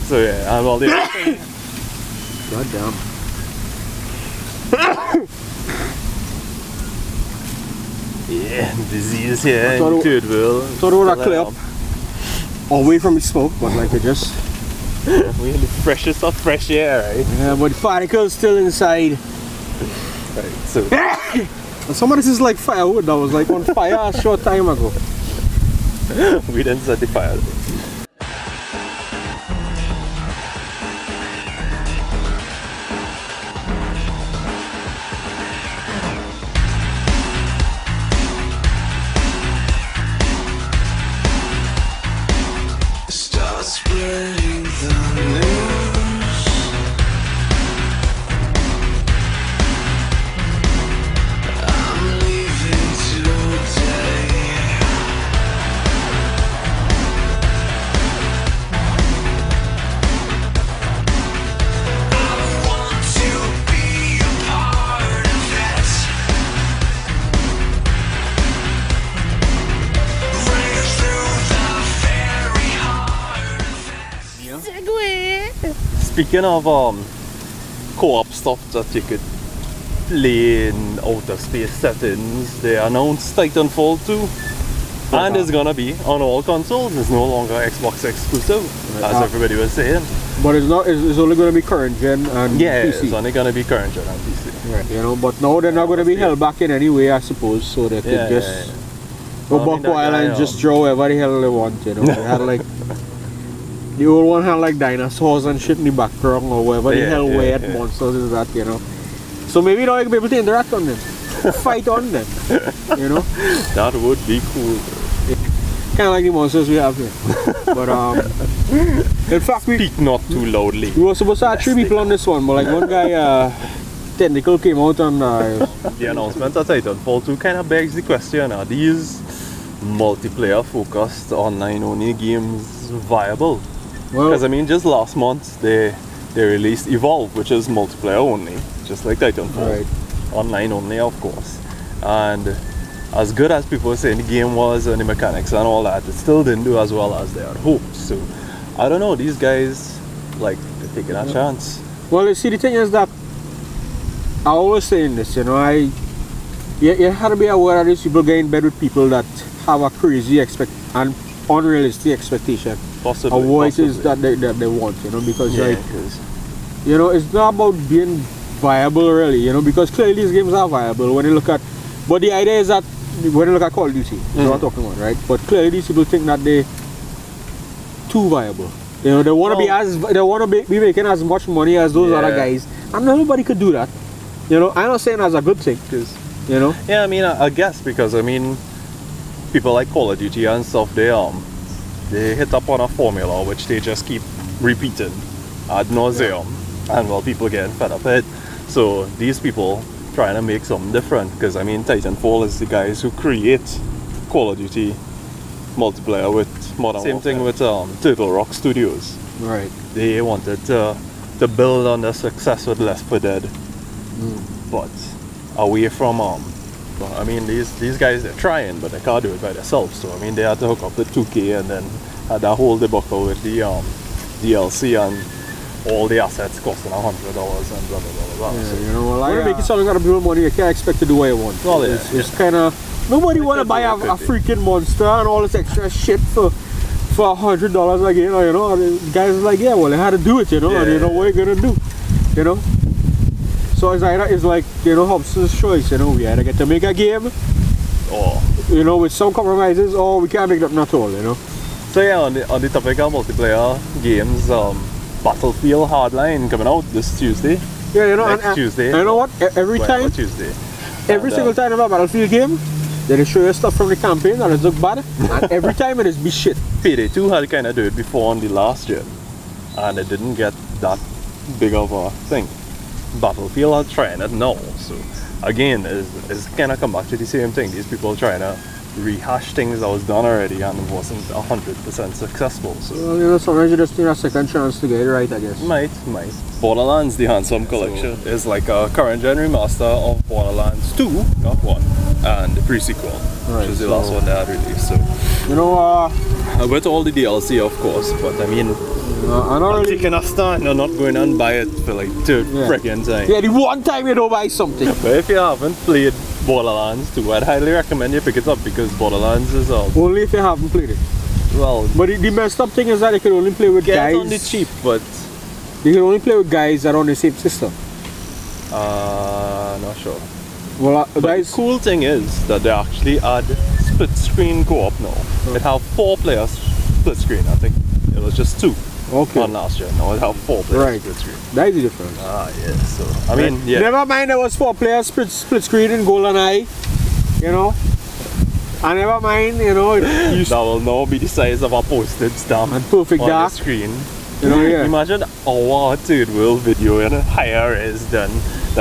So yeah, and all the God damn. yeah, disease here in the third world. Thought it would have clear up away from the smoke, but like it just... We had the freshest of fresh air, right? Yeah, but the particles still inside. Right, so... And some of this is like firewood that was like on fire a short time ago. We didn't set the fire. Speaking of co-op stuff that you could play in outer space settings, they announced Titanfall 2 and it's gonna be on all consoles. It's no longer Xbox exclusive, as everybody was saying. But it's not. It's only gonna be current gen and yeah, PC. It's only gonna be current gen and PC. Right. You know, but now they're not gonna be held back in any way, I suppose. So they could just go buck wild and just draw whatever the hell they want. You know, they had like. The old one had like dinosaurs and shit in the background or whatever the hell weird monsters is that, you know. So maybe now you can be able to interact on them. Fight on them. You know? That would be cool. Kinda like the monsters we have here. But in fact speak not too loudly. We were supposed to have 3 people on this one, but like one guy technical came out and the announcement of Titanfall 2 kinda begs the question, are these multiplayer focused online only games viable? Because I mean, just last month they released Evolve, which is multiplayer only, just like Titanfall, online only, of course. And as good as people were saying the game was and the mechanics and all that, it still didn't do as well as they had hoped. So I don't know, these guys, like, they're taking a chance. Well, you see, the thing is that I always saying this, you know, you have to be aware of these people getting in bed with people that have a crazy and unrealistic expectation. Possibly, of what it is that they want, you know, because like, you know, it's not about being viable really, you know, because clearly these games are viable when you look at, but the idea is that when you look at Call of Duty, that's what I'm talking about, right? But clearly these people think that they're too viable. You know, they want to be making as much money as those other guys, and nobody could do that. You know, I'm not saying that's a good thing, because, you know. Yeah, I mean, I guess because I mean, people like Call of Duty and stuff, they hit up on a formula which they just keep repeating ad nauseum, and well, people getting fed up with it. So these people trying to make something different, because I mean, Titanfall is the guys who create Call of Duty multiplayer with Modern Warfare. Same thing with Turtle Rock Studios. Right. They wanted to build on the success with Left 4 Dead, but away from I mean, these guys, they're trying, but they can't do it by themselves. So I mean, they had to hook up with 2K and then had that whole debacle with the DLC and all the assets costing $100 and blah blah blah blah. Yeah, so, you know, when you're making something out of real money, you can't expect to do what you want. Well, it's kind of nobody want to buy a freaking monster and all this extra shit for $100 again. You know, the guys are like, yeah, well, they had to do it. You know, and you know what you're gonna do. You know. So it's like, you know, Hobson's choice, you know, we either get to make a game, or, you know, with some compromises, or we can't make that at all, you know. So yeah, on the topic of multiplayer games, Battlefield Hardline coming out this Tuesday. Yeah, you know, next Tuesday. And you know what? Every time, Tuesday. Every single time of a Battlefield game, they show you stuff from the campaign and it looks bad, and every time it is be shit. Payday 2 had kind of do it before on the last gen, and it didn't get that big of a thing. Battlefield are trying it now, so again, it's kind of come back to the same thing. These people trying to rehash things that was done already and wasn't 100% successful. So well, you know, sometimes you just need a second chance to get it right, I guess. Might. Borderlands, the Handsome Collection, is like a current gen remaster of Borderlands 2, not 1, and the pre-sequel, which is the last one they had released. So, you know, with all the DLC, of course, but I mean, I'm not really taking a stand and not going and buy it for like two freaking time. Yeah, the one time you don't buy something. But if you haven't played Borderlands 2, I'd highly recommend you pick it up because Borderlands is only if you haven't played it. Well, but the messed up thing is that you can only play with guys on the cheap, but you can only play with guys that are on the same system. Not sure. Well, the cool thing is that they actually add split screen co-op now. It have 4 players split screen. I think it was just 2 on last year. Now it have 4 players split screen. That is the difference. Yeah. So I mean, yeah. Never mind, there was 4 players split screen in GoldenEye. You know. And never mind, you know. That will now be the size of a postage stamp and perfect on dark the screen. You know, yeah. Imagine our third world video in higher res than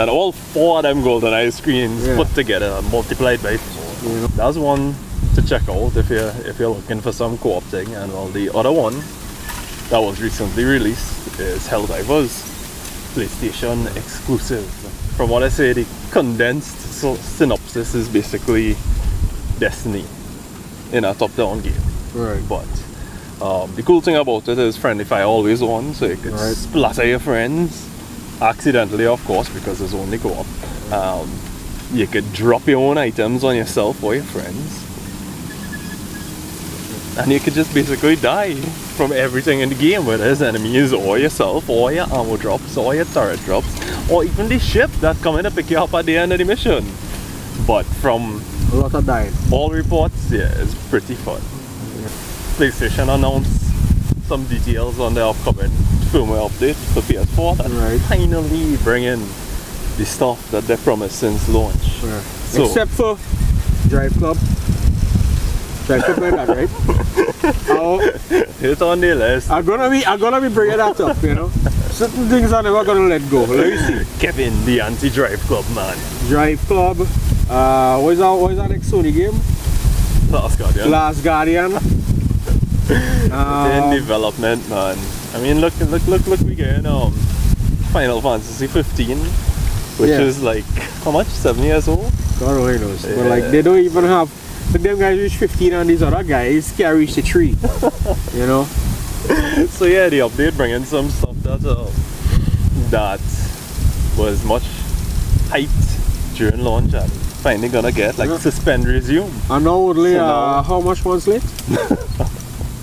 all 4 of them GoldenEye screens put together and multiplied by 4. Yeah. That's one to check out if you're looking for some co-op thing. And well, the other one that was recently released is Helldivers, PlayStation exclusive. From what I say, the condensed synopsis is basically Destiny in a top-down game. Right. But the cool thing about it is friendly fire always on, so you can splatter your friends accidentally, of course, because it's only co-op. You could drop your own items on yourself or your friends, and you could just basically die from everything in the game, whether it's enemies or yourself or your ammo drops or your turret drops or even the ship that come in to pick you up at the end of the mission. But from a lot of dying, all reports, it's pretty fun. PlayStation announced some details on the upcoming firmware update for PS4 that finally bring in the stuff that they promised since launch. So, except for Drive Club. Drive Club like that, right? It's on the list. I'm gonna be bringing that up, you know. Certain things I'm never gonna let go. Let me see. Kevin, the anti-Drive Club man. Drive Club. What is that next Sony game? Last Guardian. Last Guardian. In development, man. I mean, look, we getting Final Fantasy 15, which is like, how much? 7 years old? God only knows. But like, they don't even have, but them guys reach 15 and these other guys can't reach the 3. You know? So yeah, the update bringing some stuff that was much hyped during launch and finally gonna get like suspend resume. And now only how much months late?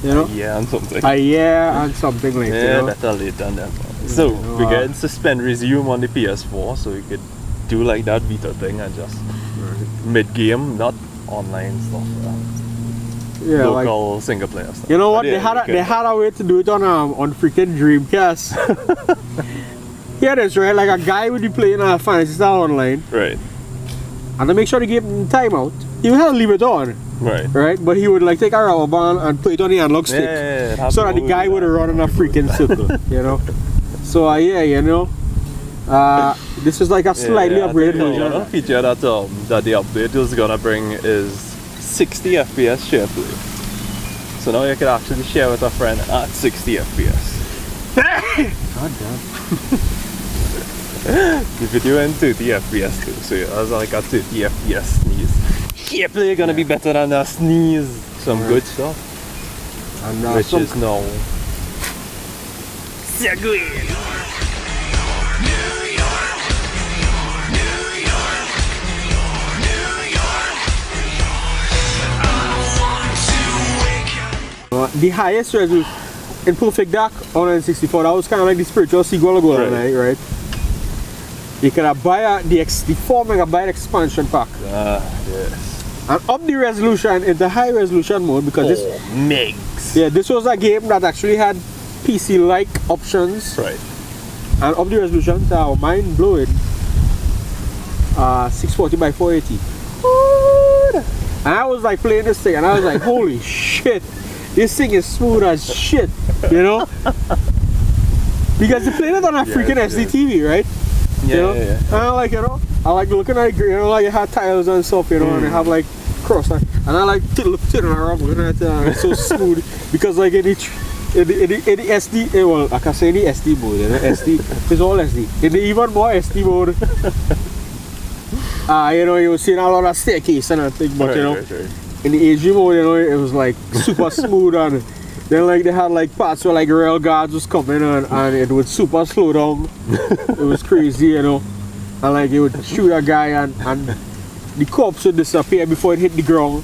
You know? A year and something. A year and something like that. Yeah, you know? better late than that. So we're getting suspend resume on the PS4, so we could do like that Vita thing and just mid-game, not online stuff. Yeah, local like, single player stuff. You know what? They had a way to do it on freaking Dreamcast. Here it is, right? Like a guy would be playing a Fantasy Star Online. Right. And to make sure to give him timeout, he would have to leave it on. Right. But he would like take a rubber band and put it on the analog stick. So that the guy would run in a freaking circle. You know? So yeah, you know. This is like a slightly upgraded version. Another feature that the update is gonna bring is 60 FPS share play. So now you can actually share with a friend at 60 FPS. God damn. The video in 30 FPS too, so it has like a 30 FPS sneeze. Share play gonna be better than a sneeze. Some good stuff. And which is now Segway. The highest resolution in Perfect Dark on N64, that was kind of like the spiritual sequel of GoldenEye, right? You can buy the 4 megabyte expansion pack. Yes. And up the resolution in the high resolution mode because this megs. Yeah, this was a game that actually had PC-like options. Right. And up the resolution, so mind blowing. 640 by 480. What? And I was like playing this thing and I was like, holy shit. This thing is smooth as shit, you know? Because you played it on a freaking SDTV, right? Yeah, you know? yeah. And I like, you know, I like looking at it, you know, like it had tiles and stuff, you know, and it have like cross, and I like turning around looking at it, and it's so smooth. Because like in the SD, well, I can say in the SD mode, you know, SD, it's all SD. In the even more SD mode, you know, you were seeing a lot of staircase and everything, but you know, in the AG mode, you know, it was like super smooth and Then like they had like parts where like rail guards was coming and it would super slow down. It was crazy, you know. And like it would shoot a guy and the corpse would disappear before it hit the ground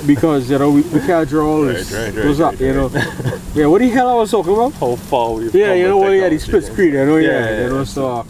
because you know we can't draw all this. Right, you know. Yeah, what the hell I was talking about? How far we've yeah, come you know with what? Yeah, the technology. split screen. You know, Yeah, you know. So